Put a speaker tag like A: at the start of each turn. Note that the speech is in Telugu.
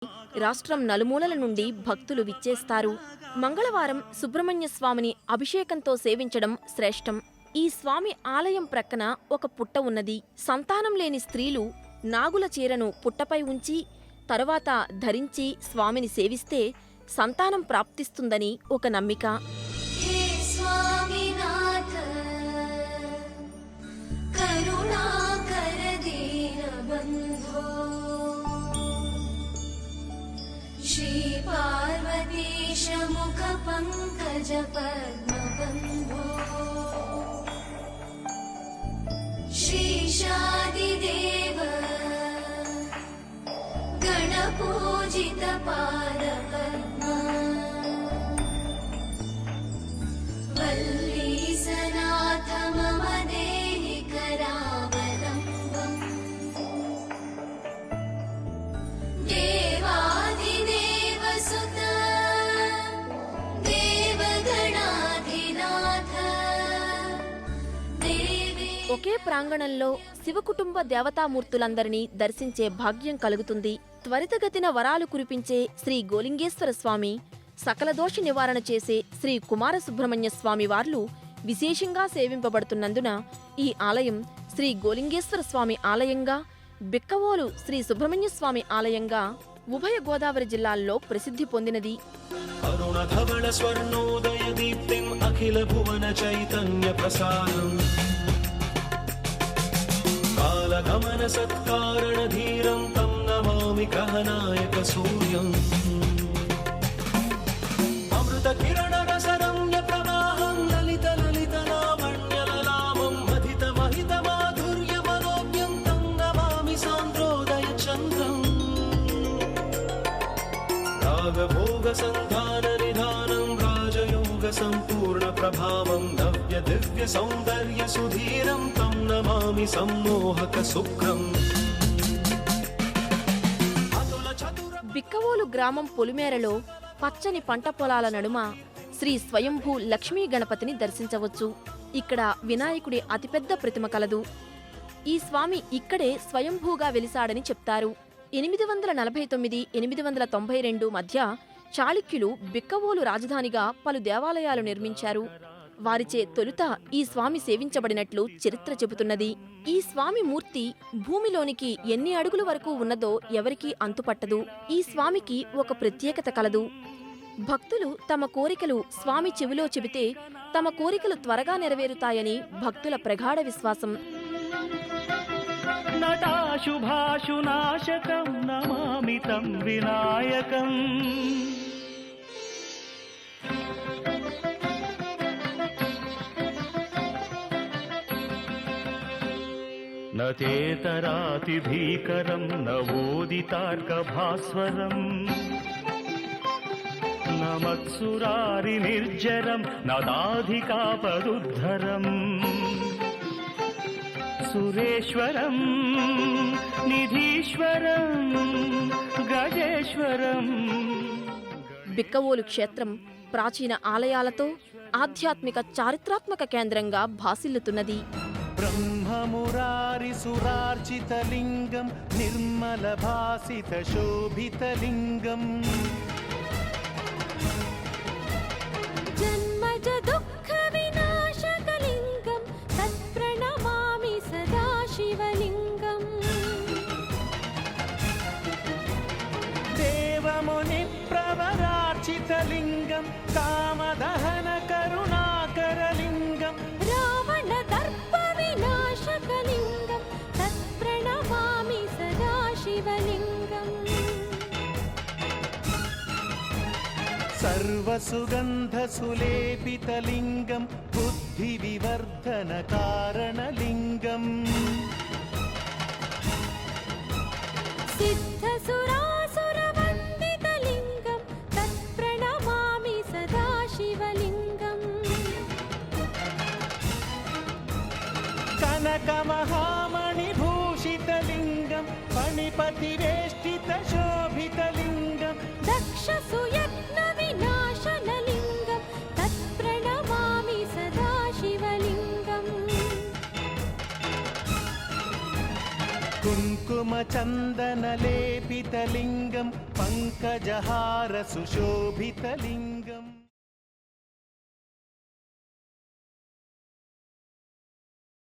A: రాష్ట్రం నలుమూలల నుండి భక్తులు విచ్చేస్తారు. మంగళవారం సుబ్రహ్మణ్య స్వామిని అభిషేకంతో సేవించడం శ్రేష్టం. ఈ స్వామి ఆలయం ప్రక్కన ఒక పుట్ట ఉన్నది. సంతానం లేని స్త్రీలు నాగుల చీరను పుట్టపై ఉంచి తరువాత ధరించి స్వామిని సేవిస్తే సంతానం ప్రాప్తిస్తుందని ఒక నమ్మిక.
B: श्री पार्वतीश मुख पंकज पद्मबन्धो श्रीशादिदेव गणपूजित पादपद्मा वल्लीसनाथ मम देहि करावलम्बम् देवादिदेव सुत देवगणाधिनाथ देवे.
A: ఒకే ప్రాంగణంలో శివకుటుంబ దేవతామూర్తులందరినీ దర్శించే భాగ్యం కలుగుతుంది. త్వరితగతిన వరాలు కురిపించే శ్రీ గోలింగేశ్వర స్వామి, సకల దోష నివారణ చేసే శ్రీ కుమార సుబ్రహ్మణ్య స్వామి వార్లు విశేషంగా సేవింపబడుతున్నందున ఈ ఆలయం శ్రీ గోలింగేశ్వర స్వామి ఆలయంగా, బిక్కవోలు శ్రీ సుబ్రహ్మణ్య స్వామి ఆలయంగా ఉభయ గోదావరి జిల్లాల్లో ప్రసిద్ధి పొందినది.
C: అరుణధవళ స్వర్ణోదయ దీప్తిం అఖిల భువన చైతన్య ప్రసారం కాలగమన సత్కారణ ధీరం తం నమామి గ్రహనాయక సూర్యం అమృత కిరణ రసరమ్య ప్రవాహం లలిత లలిత లావణ్యలలామం మధిత మహిత మాధుర్య మనోజ్ఞం తం నమామి సాంద్రోదయ చంద్రం రాగభోగ సంధాన నిధానం రాజయోగ సంపూర్ణ ప్రభావం నవ్య దివ్య సౌందర్య సుధీరం తం నమామి సమ్మోహక శుక్రం.
A: బిక్కవోలు గ్రామం పొలిమేరలో పచ్చని పంట పొలాల నడుమ శ్రీ స్వయంభూ లక్ష్మీ గణపతిని దర్శించవచ్చు. ఇక్కడ వినాయకుడి అతిపెద్ద ప్రతిమ కలదు. ఈ స్వామి ఇక్కడే స్వయంభూగా వెలిసాడని చెప్తారు. 849–892 మధ్య చాళుక్యులు బిక్కవోలు రాజధానిగా పలు దేవాలయాలు నిర్మించారు. వారిచే తొలుత ఈ స్వామి సేవించబడినట్లు చరిత్ర చెబుతున్నది. ఈ స్వామి మూర్తి భూమిలోనికి ఎన్ని అడుగుల వరకు ఉన్నదో ఎవరికీ అంతుపట్టదు. ఈ స్వామికి ఒక ప్రత్యేకత కలదు. భక్తులు తమ కోరికలు స్వామి చెవిలో చెబితే తమ కోరికలు త్వరగా నెరవేరుతాయని భక్తుల ప్రగాఢ విశ్వాసం.
D: నటాశుభాశునాశకం నమామి తం వినాయకం నచేతరాతిభీకరం నవోదితార్కభాస్వరం నమత్సురారి నిర్జరం నదాధికాపదుద్ధరం సురేశ్వరం నిధీశ్వరం గజేశ్వరం.
A: బిక్కవోలు క్షేత్రం ప్రాచీన ఆలయాలతో ఆధ్యాత్మిక చారిత్రాత్మక కేంద్రంగా భాసిల్లుతున్నది.
D: బ్రహ్మమురారి సురార్చితలింగం నిర్మల భాసిత శోభితలింగం
B: जन्मज दुःख विनाशकलिङ्गं तत्प्रणमामि सदा शिवलिङ्गम्
D: देवमुनि प्रवरार्चितलिङ्गं कामदहन करुणाकरलिङ्गं
B: रावणदर्प विनाशकलिङ्गं तत्प्रणमामि सदा शिवलिङ्गम्
D: सर्वसुगन्धसुलेपितलिङ्गं बुद्धिविवर्धनकारणलिङ्गम्
B: सिद्धसुरासुरवन्दितलिङ्गं तत्प्रणमामि सदा शिवलिङ्गम्
D: कनकमहामणिभूषितलिङ्गं फणिपतिवेष्टितशोभितलिङ्गं
B: दक्षसुयत्नविनाशनलिङ्गं तत्प्रणमामि सदा शिवलिङ्गम्
D: कुङ्कुमचन्दनलेपितलिङ्गं पङ्कजहार सुशोभितलिङ्गम्